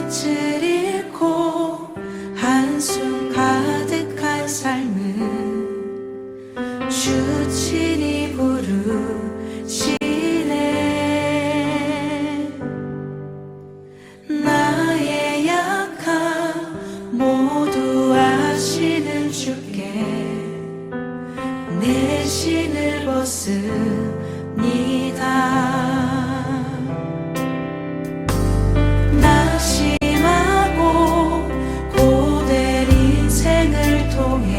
빛을 잃고 한숨 가득한 삶은 주 친히 부르시네. 나의 약함 모두 아시는 주께 내 신을 벗습니다. 낙심하고 고된 인생을 통해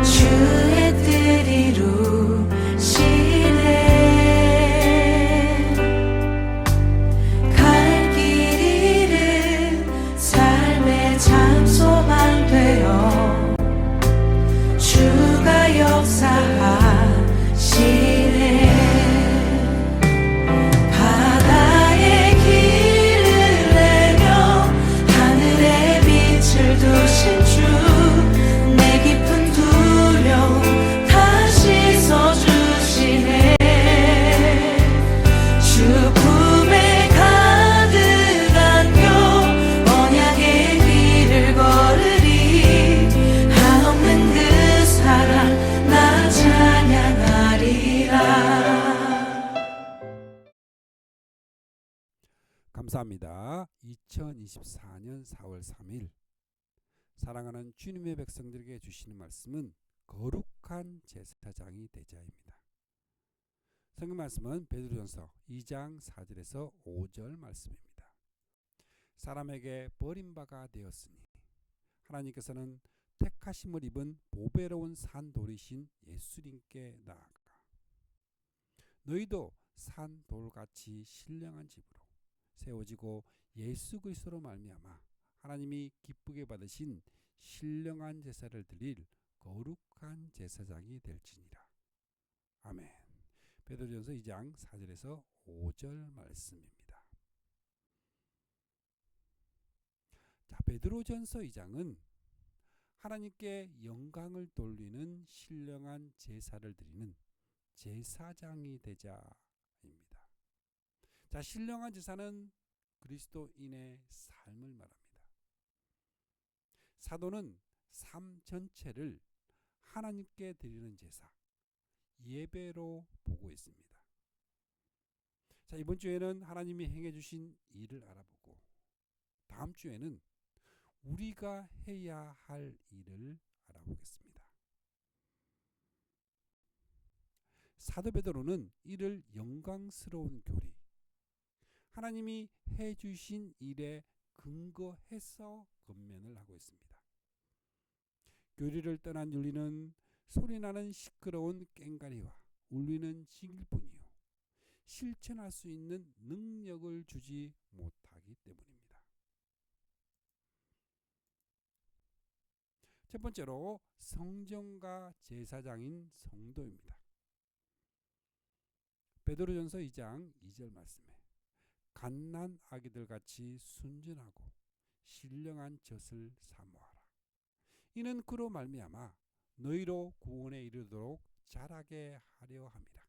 주의 뜻 이루시네. 갈 길 잃은 삶의 장소만 되어 주가 역사하시네. 바다의 길을 내며 하늘에 빛을 두신 주, 내 깊은 두려움 다 씻어주시네. 주 품에 가득 안겨 언약의 길을 걸으리. 한없는 그 사랑 나 찬양하리라. 감사합니다. 2024년 4월 3일 사랑하는 주님의 백성들에게 주시는 말씀은 거룩한 제사장이 되자입니다. 성경 말씀은 베드로전서 2장 4절에서 5절 말씀입니다. 사람에게 버림바가 되었으니 하나님께서는 택하심을 입은 보배로운 산돌이신 예수님께 나아가 너희도 산돌같이 신령한 집으로 세워지고 예수 그리스도로 말미암아 하나님이 기쁘게 받으신 신령한 제사를 드릴 거룩한 제사장이 될지니라. 아멘. 베드로전서 2장 4절에서 5절 말씀입니다. 자, 베드로전서 2장은 하나님께 영광을 돌리는 신령한 제사를 드리는 제사장이 되자입니다. 자, 신령한 제사는 그리스도인의 삶을 말합니다. 사도는 삶 전체를 하나님께 드리는 제사, 예배로 보고 있습니다. 자, 이번 주에는 하나님이 행해 주신 일을 알아보고 다음 주에는 우리가 해야 할 일을 알아보겠습니다. 사도 베드로는 이를 영광스러운 교리, 하나님이 해주신 일에 근거해서 권면을 하고 있습니다. 교리를 떠난 윤리는 소리나는 시끄러운 꽹과리와 울리는 징일뿐이요 실천할 수 있는 능력을 주지 못하기 때문입니다. 첫 번째로 성전과 제사장인 성도입니다. 베드로전서 2장 2절 말씀에 갓난 아기들 같이 순전하고 신령한 젖을 사모하라. 이는 그로 말미암아 너희로 구원에 이르도록 자라게 하려 함이라.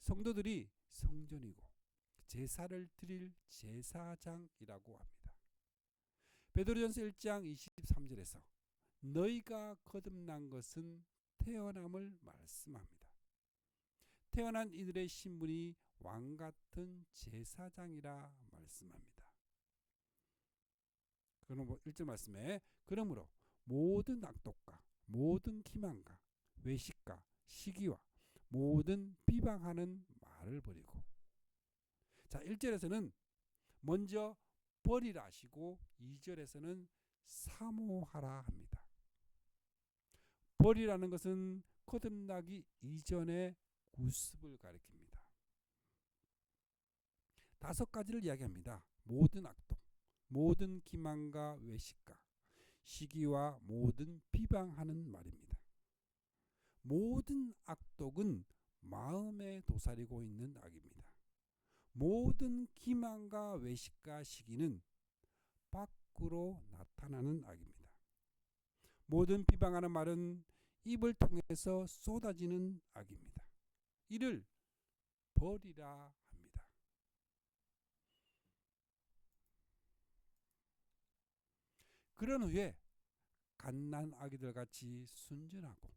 성도들이 성전이고 제사를 드릴 제사장이라고 합니다. 베드로전서 1장 23절에서 너희가 거듭난 것은 태어남을 말씀합니다. 태어난 이들의 신분이 왕같은 제사장이라 말씀합니다. 그럼 1절 말씀에 그러므로 모든 악독과 모든 기만과 외식과 시기와 모든 비방하는 말을 버리고, 자 1절에서는 먼저 버리라 하시고 2절에서는 사모하라 합니다. 버리라는 것은 거듭나기 이전의 구습을 가리킵니다. 5가지를 이야기합니다. 모든 악독, 모든 기만과 외식과 시기와 모든 비방하는 말입니다. 모든 악독은 마음에 도사리고 있는 악입니다. 모든 기만과 외식과 시기는 밖으로 나타나는 악입니다. 모든 비방하는 말은 입을 통해서 쏟아지는 악입니다. 이를 버리라 합니다. 그런 후에 갓난 아기들 같이 순전하고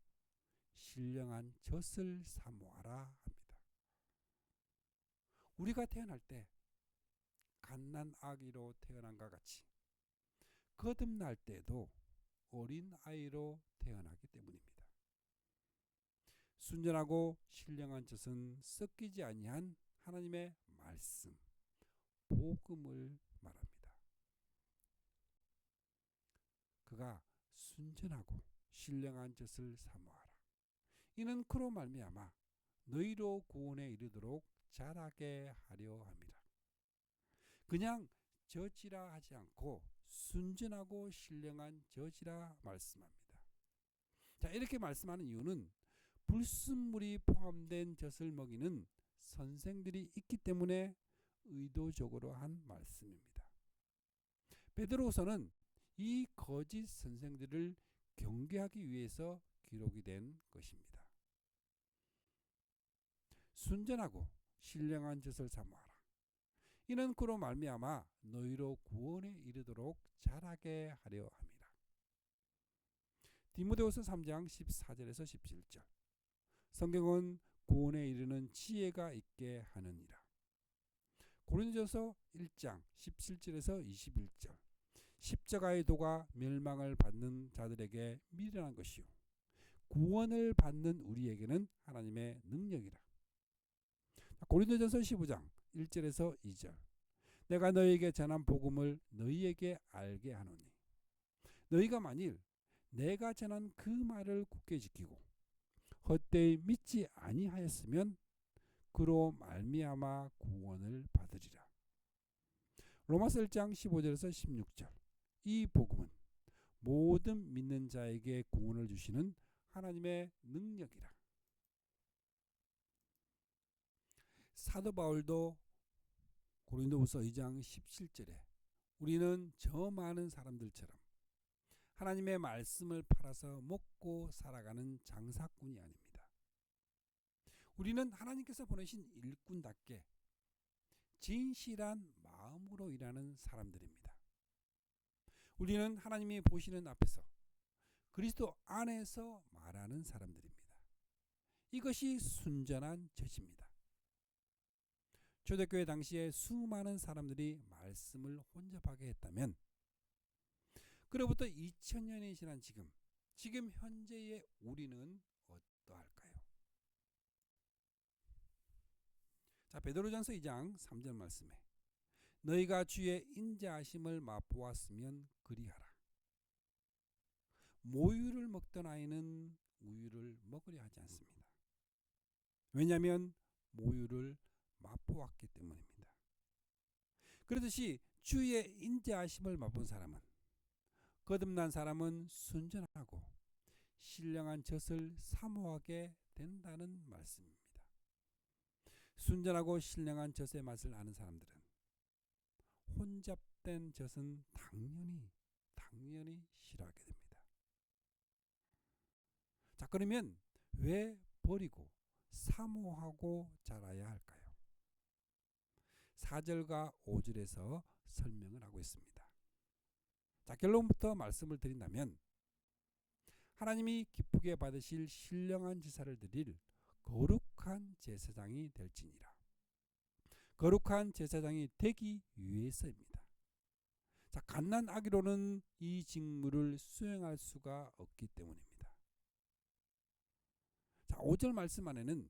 신령한 젖을 사모하라 합니다. 우리가 태어날 때 갓난 아기로 태어난 것 같이 거듭날 때도 어린 아이로 태어나기 때문입니다. 순전하고 신령한 젖은 섞이지 아니한 하나님의 말씀, 복음을 말합니다. 그가 순전하고 신령한 젖을 사모하라. 이는 그로 말미암아 너희로 구원에 이르도록 자라게 하려 함이라. 그냥 젖이라 하지 않고 순전하고 신령한 젖이라 말씀합니다. 자, 이렇게 말씀하는 이유는 불순물이 포함된 젖을 먹이는 선생들이 있기 때문에 의도적으로 한 말씀입니다. 베드로후서는 이 거짓 선생들을 경계하기 위해서 기록이 된 것입니다. 순전하고 신령한 젖을 사모하라. 이는 그로 말미암아 너희로 구원에 이르도록 자라게 하려 함이라. 디모데후서 3장 14절에서 17절. 성경은 구원에 이르는 지혜가 있게 하느니라. 고린도전서 1장 17절에서 21절. 십자가의 도가 멸망을 받는 자들에게 미련한 것이요 구원을 받는 우리에게는 하나님의 능력이라. 고린도전서 15장 1절에서 2절. 내가 너희에게 전한 복음을 너희에게 알게 하노니 너희가 만일 내가 전한 그 말을 굳게 지키고 헛되이 믿지 아니하였으면 그로 말미암아 구원을 받으리라. 로마서 1장 15절에서 16절. 이 복음은 모든 믿는 자에게 구원을 주시는 하나님의 능력이라. 사도 바울도 고린도후서 2장 17절에 우리는 저 많은 사람들처럼 하나님의 말씀을 팔아서 먹고 살아가는 장사꾼이 아닙니다. 우리는 하나님께서 보내신 일꾼답게 진실한 마음으로 일하는 사람들입니다. 우리는 하나님이 보시는 앞에서 그리스도 안에서 말하는 사람들입니다. 이것이 순전한 젖입니다. 초대교회 당시에 수많은 사람들이 말씀을 혼잡하게 했다면 그로부터 2000년이 지난 지금 현재의 우리는 어떠할까요? 자, 베드로전서 2장 3절 말씀에 너희가 주의 인자하심을 맛보았으면 그리하라. 모유를 먹던 아이는 우유를 먹으려 하지 않습니다. 왜냐하면 모유를 맛보았기 때문입니다. 그렇듯이 주의 인자하심을 맛본 사람은 거듭난 사람은 순전하고 신령한 젖을 사모하게 된다는 말씀입니다. 순전하고 신령한 젖의 맛을 아는 사람들은 혼잡된 젖은 당연히 싫어하게 됩니다. 자, 그러면 왜 버리고 사모하고 자라야 할까요? 4절과 5절에서 설명을 하고 있습니다. 자, 결론부터 말씀을 드린다면 하나님이 기쁘게 받으실 신령한 제사를 드릴 거룩한 제사장이 될지니라. 거룩한 제사장이 되기 위해서입니다. 자, 갓난 아기로는 이 직무를 수행할 수가 없기 때문입니다. 자, 5절 말씀 안에는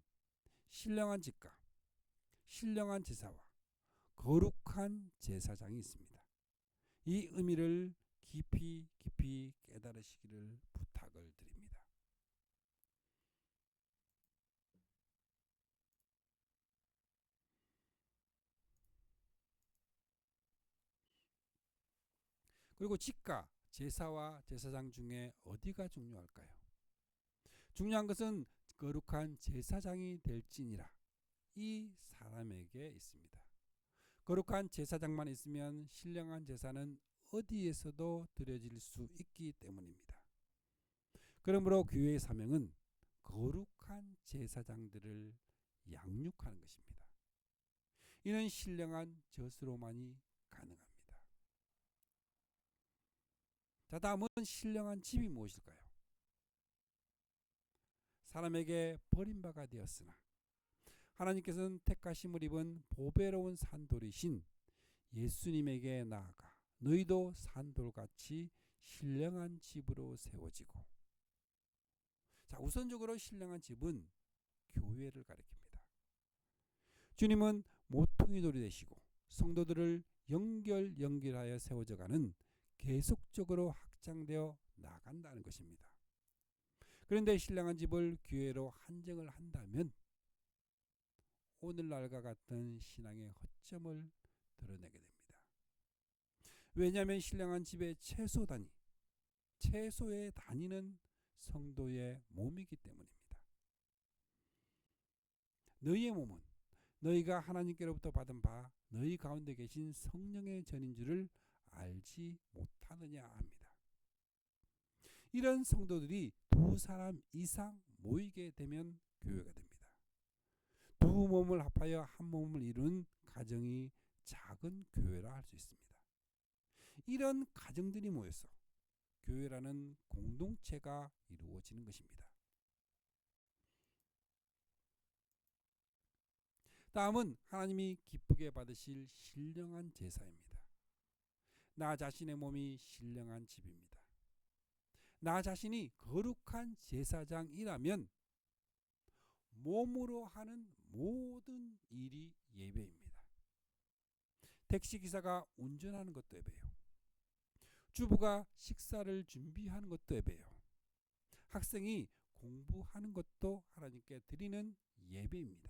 신령한 직과 신령한 제사와 거룩한 제사장이 있습니다. 이 의미를 깊이 깨달으시기를 부탁을 드립니다. 그리고 직과 제사와 제사장 중에 어디가 중요할까요? 중요한 것은 거룩한 제사장이 될지니라 이 사람에게 있습니다. 거룩한 제사장만 있으면 신령한 제사는 어디에서도 드려질 수 있기 때문입니다. 그러므로 교회의 사명은 거룩한 제사장들을 양육하는 것입니다. 이는 신령한 젖으로만이 가능합니다. 자, 다음은 신령한 집이 무엇일까요? 사람에게 버림바가 되었으나 하나님께서는 택하심을 입은 보배로운 산돌이신 예수님에게 나아가 너희도 산돌같이 신령한 집으로 세워지고. 자, 우선적으로 신령한 집은 교회를 가리킵니다. 주님은 모퉁이 돌이 되시고 성도들을 연결하여 세워져가는 계속적으로 확장되어 나간다는 것입니다. 그런데 신령한 집을 교회로 한정을 한다면 오늘날과 같은 신앙의 허점을 드러내게 됩니다. 왜냐하면 신령한 집의 최소의 단위는 성도의 몸이기 때문입니다. 너희의 몸은 너희가 하나님께로부터 받은 바 너희 가운데 계신 성령의 전인 줄을 알지 못하느냐 합니다. 이런 성도들이 2사람 이상 모이게 되면 교회가 됩니다. 두 몸을 합하여 한 몸을 이룬 가정이 작은 교회라 할 수 있습니다. 이런 가정들이 모여서 교회라는 공동체가 이루어지는 것입니다. 다음은 하나님이 기쁘게 받으실 신령한 제사입니다. 나 자신의 몸이 신령한 집입니다. 나 자신이 거룩한 제사장이라면 몸으로 하는 모든 일이 예배입니다. 택시기사가 운전하는 것도 예배예요. 주부가 식사를 준비하는 것도 예배예요. 학생이 공부하는 것도 하나님께 드리는 예배입니다.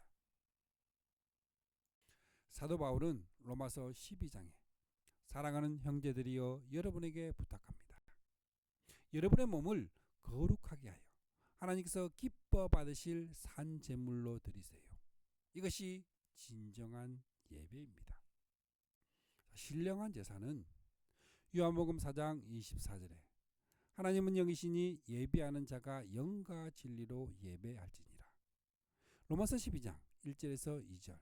사도 바울은 로마서 12장에 사랑하는 형제들이여 여러분에게 부탁합니다. 여러분의 몸을 거룩하게 하여 하나님께서 기뻐 받으실 산 제물로 드리세요. 이것이 진정한 예배입니다. 신령한 제사는 요한복음 4장 24절에 하나님은 영이시니 예배하는 자가 영과 진리로 예배할지니라. 로마서 12장 1절에서 2절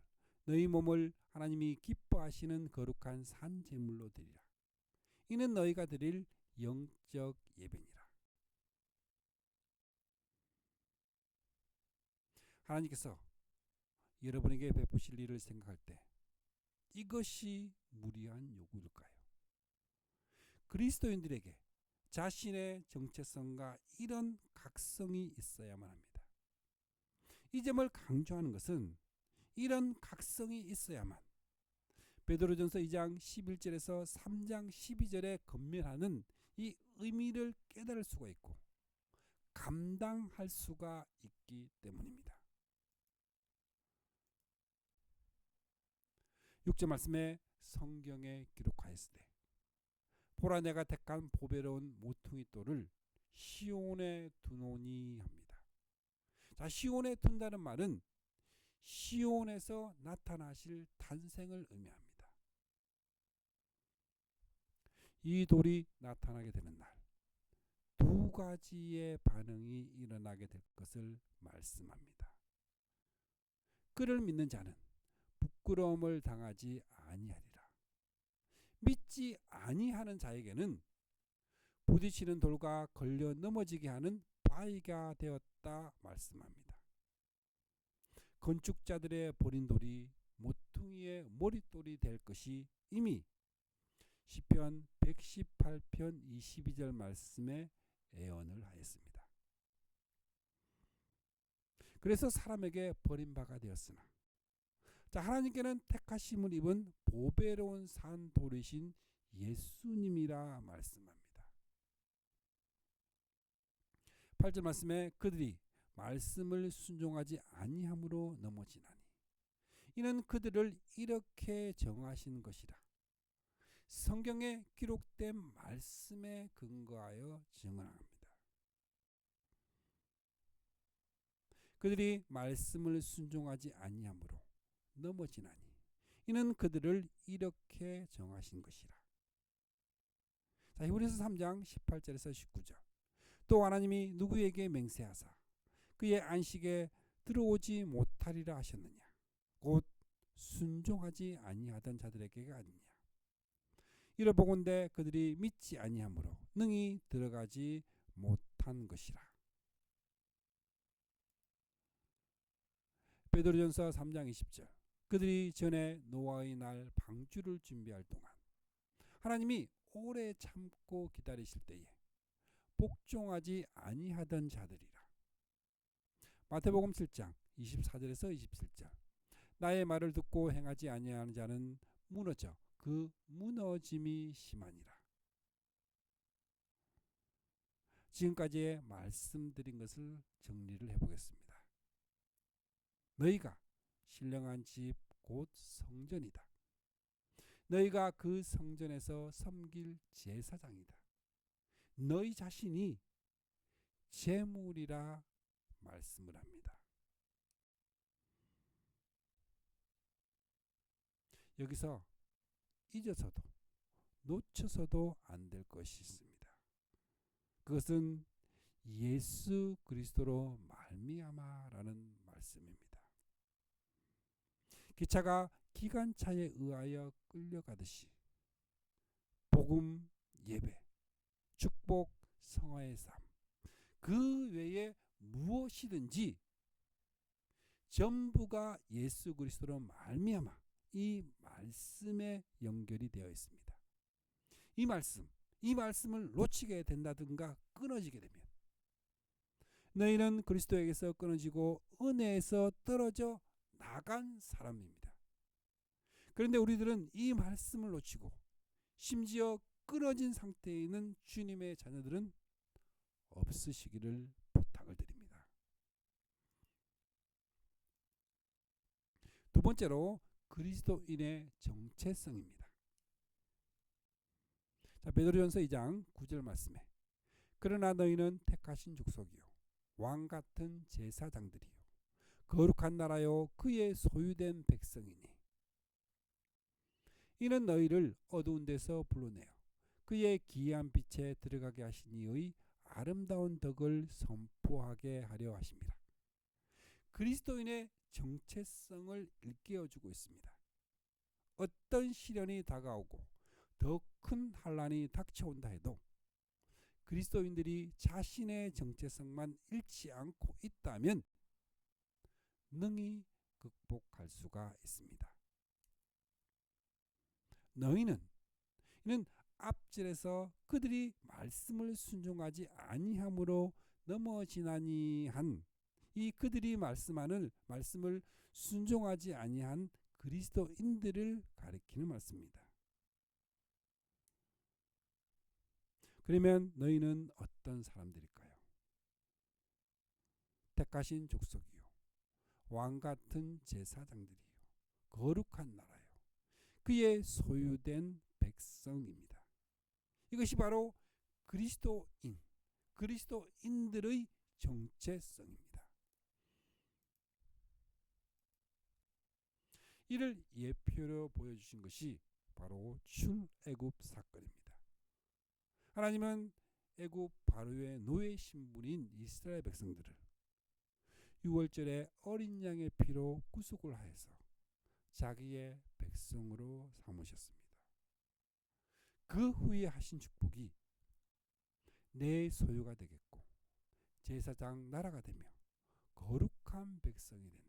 너희 몸을 하나님이 기뻐하시는 거룩한 산 제물로 드리라. 이는 너희가 드릴 영적 예배니라. 하나님께서 여러분에게 베푸실 일을 생각할 때 이것이 무리한 요구일까요? 그리스도인들에게 자신의 정체성과 이런 각성이 있어야만 합니다. 이 점을 강조하는 것은 이런 각성이 있어야만 베드로전서 2장 11절에서 3장 12절에 건면하는 이 의미를 깨달을 수가 있고 감당할 수가 있기 때문입니다. 6절 말씀에 성경에 기록하였으되 보라 내가 택한 보배로운 모퉁이 돌을 시온에 두노니 합니다. 자, 시온에 둔다는 말은 시온에서 나타나실 탄생을 의미합니다. 이 돌이 나타나게 되는 날, 2가지의 반응이 일어나게 될 것을 말씀합니다. 그를 믿는 자는 부끄러움을 당하지 아니하리라. 믿지 아니하는 자에게는 부딪히는 돌과 걸려 넘어지게 하는 바위가 되었다 말씀합니다. 건축자들의 버린 돌이 모퉁이의 머릿돌이 될 것이 이미 시편 118편 22절 말씀에 예언을 하였습니다. 그래서 사람에게 버림바가 되었으나 자, 하나님께는 택하심을 입은 보배로운 산 돌이신 예수님이라 말씀합니다. 8절 말씀에 그들이 말씀을 순종하지 아니함으로 넘어지나니 이는 그들을 이렇게 정하신 것이라. 성경에 기록된 말씀에 근거하여 증언합니다. 그들이 말씀을 순종하지 아니함으로 넘어지나니 이는 그들을 이렇게 정하신 것이라. 자, 히브리서 3장 18절에서 19절 또 하나님이 누구에게 맹세하사 그의 안식에 들어오지 못하리라 하셨느냐 곧 순종하지 아니하던 자들에게가 아니냐. 이를 보건대 그들이 믿지 아니하므로 능히 들어가지 못한 것이라. 베드로전서 3장 20절. 그들이 전에 노아의 날 방주를 준비할 동안 하나님이 오래 참고 기다리실 때에 복종하지 아니하던 자들이라. 마태복음 7장 24절에서 27절. 나의 말을 듣고 행하지 아니하는 자는 무너져 그 무너짐이 심하니라. 지금까지의 말씀드린 것을 정리를 해보겠습니다. 너희가 신령한 집 곧 성전이다. 너희가 그 성전에서 섬길 제사장이다. 너희 자신이 제물이라 말씀을 합니다. 여기서 잊어서도 놓쳐서도 안 될 것이 있습니다. 그것은 예수 그리스도로 말미암아라는 말씀입니다. 기차가 기관차에 의하여 끌려가듯이 복음, 예배, 축복, 성화의 삶, 그 외에 무엇이든지 전부가 예수 그리스도로 말미암아 이 말씀에 연결이 되어 있습니다. 이 말씀을 놓치게 된다든가 끊어지게 되면 너희는 그리스도에게서 끊어지고 은혜에서 떨어져 나간 사람입니다. 그런데 우리들은 이 말씀을 놓치고 심지어 끊어진 상태에 있는 주님의 자녀들은 없으시기를 부탁을 드립니다. 두 번째로 그리스도인의 정체성입니다. 자, 베드로전서 2장 9절 말씀에 그러나 너희는 택하신 족속이요 왕 같은 제사장들이요 거룩한 나라요 그의 소유된 백성이니 이는 너희를 어두운 데서 불러내어 그의 기이한 빛에 들어가게 하신 이의 아름다운 덕을 선포하게 하려 하십니다. 그리스도인의 정체성을 일깨워주고 있습니다. 어떤 시련이 다가오고 더 큰 환난이 닥쳐온다 해도 그리스도인들이 자신의 정체성만 잃지 않고 있다면 능히 극복할 수가 있습니다. 너희는 이는 앞절에서 그들이 말씀을 순종하지 아니함으로 넘어지나니 한 이 그들이 말씀을 순종하지 아니한 그리스도인들을 가리키는 말씀입니다. 그러면 너희는 어떤 사람들일까요? 택하신 족속이요 왕 같은 제사장들이요 거룩한 나라요 그의 소유된 백성입니다. 이것이 바로 그리스도인들의 정체성입니다. 이를 예표로 보여주신 것이 바로 출애굽 사건입니다. 하나님은 애굽 바로의 노예 신분인 이스라엘 백성들을 유월절에 어린 양의 피로 구속을 하여서 자기의 백성으로 삼으셨습니다. 그 후에 하신 축복이 내 소유가 되겠고 제사장 나라가 되며 거룩한 백성이 된다.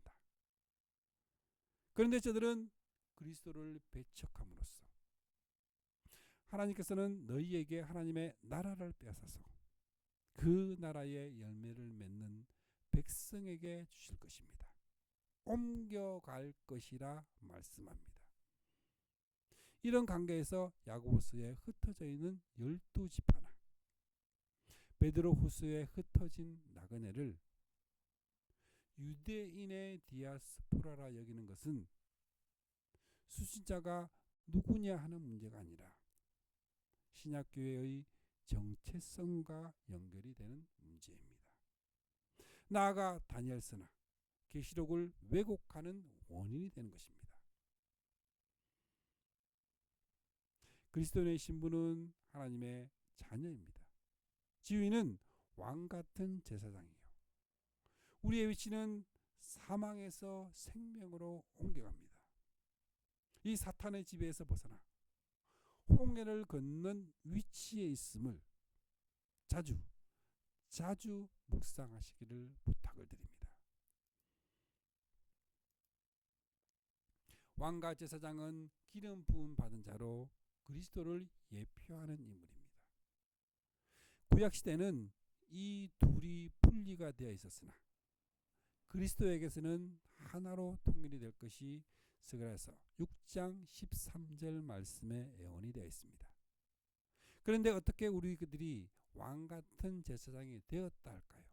그런데 저들은 그리스도를 배척함으로써 하나님께서는 너희에게 하나님의 나라를 빼앗아서 그 나라의 열매를 맺는 백성에게 주실 것입니다. 옮겨갈 것이라 말씀합니다. 이런 관계에서 야고보서에 흩어져 있는 12지파나 베드로 후서에 흩어진 나그네를 유대인의 디아스포라라 여기는 것은 수신자가 누구냐 하는 문제가 아니라 신약교회의 정체성과 연결이 되는 문제입니다. 나아가 다니엘서나 계시록을 왜곡하는 원인이 되는 것입니다. 그리스도인의 신분은 하나님의 자녀입니다. 지위는 왕같은 제사장이요 우리의 위치는 사망에서 생명으로 옮겨갑니다. 이 사탄의 지배에서 벗어나 홍해를 걷는 위치에 있음을 자주 묵상하시기를 부탁을 드립니다. 왕과 제사장은 기름 부음 받은 자로 그리스도를 예표하는 인물입니다. 구약 시대는 이 둘이 분리가 되어 있었으나 그리스도에게서는 하나로 통일이 될 것이 스가랴서 6장 13절 말씀에 예언이 되어 있습니다. 그런데 어떻게 우리 그들이 왕 같은 제사장이 되었다 할까요?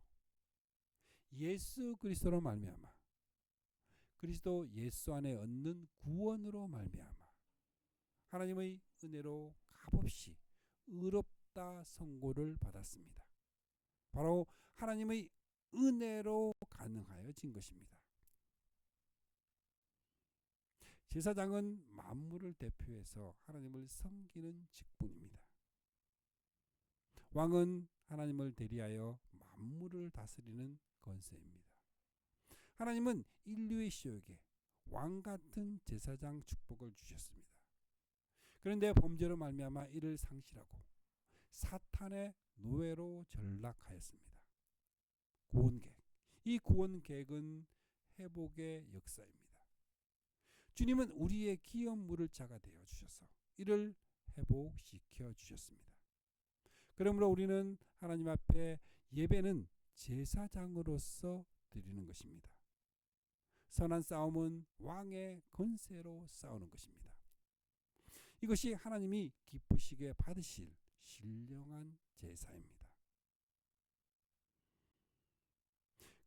예수 그리스도로 말미암아 그리스도 예수 안에 얻는 구원으로 말미암아 하나님의 은혜로 값없이 의롭다 선고를 받았습니다. 바로 하나님의 은혜로 가능하여진 것입니다. 제사장은 만물을 대표해서 하나님을 섬기는 직분입니다. 왕은 하나님을 대리하여 만물을 다스리는 권세입니다. 하나님은 인류의 시효에게 왕 같은 제사장 축복을 주셨습니다. 그런데 범죄로 말미암아 이를 상실하고 사탄의 노예로 전락하였습니다. 구원계획, 이 구원계획은 회복의 역사입니다. 주님은 우리의 기업 물을 자가 되어 주셔서 이를 회복시켜 주셨습니다. 그러므로 우리는 하나님 앞에 예배는 제사장으로서 드리는 것입니다. 선한 싸움은 왕의 권세로 싸우는 것입니다. 이것이 하나님이 기쁘시게 받으실 신령한 제사입니다.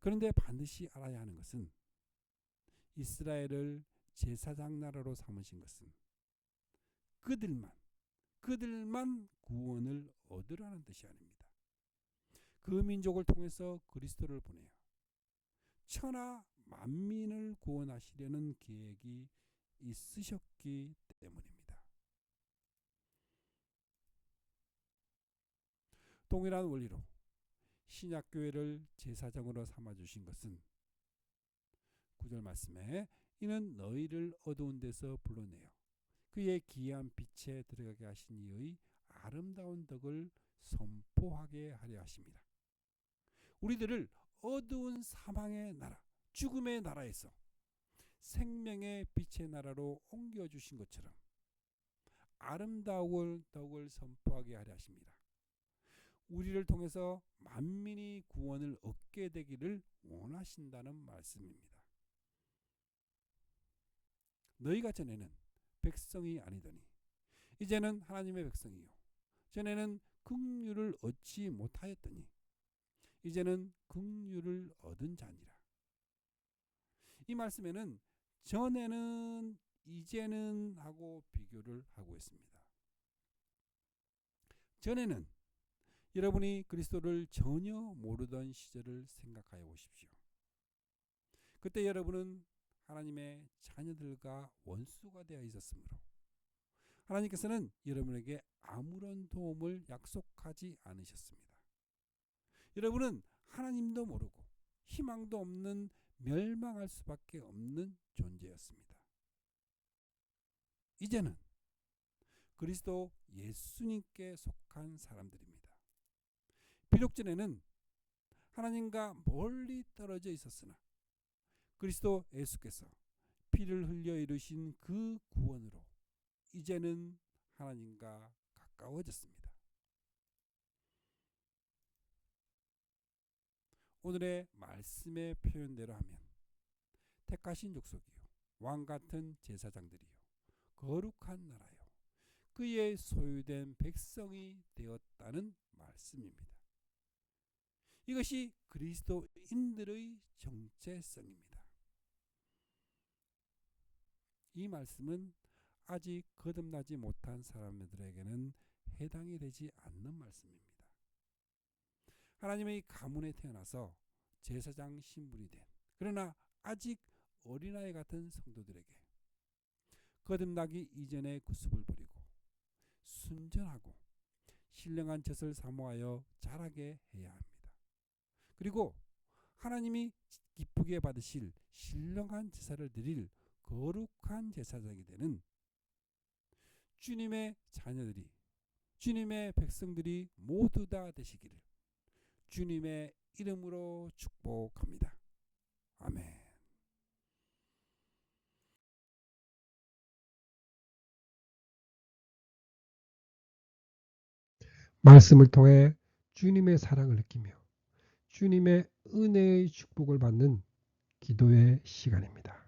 그런데 반드시 알아야 하는 것은 이스라엘을 제사장 나라로 삼으신 것은 그들만 구원을 얻으라는 뜻이 아닙니다. 그 민족을 통해서 그리스도를 보내어 천하 만민을 구원하시려는 계획이 있으셨기 때문입니다. 동일한 원리로 신약교회를 제사장으로 삼아주신 것은 9절 말씀에 이는 너희를 어두운 데서 불러내어 그의 기이한 빛에 들어가게 하신 이의 아름다운 덕을 선포하게 하려 하십니다. 우리들을 어두운 사망의 나라, 죽음의 나라에서 생명의 빛의 나라로 옮겨주신 것처럼 아름다운 덕을 선포하게 하려 하십니다. 우리를 통해서 만민이 구원을 얻게 되기를 원하신다는 말씀입니다. 너희가 전에는 백성이 아니더니 이제는 하나님의 백성이요 전에는 긍휼을 얻지 못하였더니 이제는 긍휼을 얻은 자니라. 이 말씀에는 전에는 이제는 하고 비교를 하고 있습니다. 전에는 여러분이 그리스도를 전혀 모르던 시절을 생각하여 보십시오. 그때 여러분은 하나님의 자녀들과 원수가 되어 있었으므로 하나님께서는 여러분에게 아무런 도움을 약속하지 않으셨습니다. 여러분은 하나님도 모르고 희망도 없는 멸망할 수밖에 없는 존재였습니다. 이제는 그리스도 예수님께 속한 사람들입니다. 비록 전에는 하나님과 멀리 떨어져 있었으나 그리스도 예수께서 피를 흘려 이루신 그 구원으로 이제는 하나님과 가까워졌습니다. 오늘의 말씀의 표현대로 하면 택하신 족속이요 왕같은 제사장들이요 거룩한 나라요 그의 소유된 백성이 되었다는 말씀입니다. 이것이 그리스도인들의 정체성입니다. 이 말씀은 아직 거듭나지 못한 사람들에게는 해당이 되지 않는 말씀입니다. 하나님의 가문에 태어나서 제사장 신분이 된 그러나 아직 어린아이 같은 성도들에게 거듭나기 이전의 구습을 버리고 순전하고 신령한 젖을 사모하여 자라게 해야 합니다. 그리고 하나님이 기쁘게 받으실 신령한 제사를 드릴 거룩한 제사장이 되는 주님의 자녀들이, 주님의 백성들이 모두 다 되시기를 주님의 이름으로 축복합니다. 아멘. 말씀을 통해 주님의 사랑을 느끼며 주님의 은혜의 축복을 받는 기도의 시간입니다.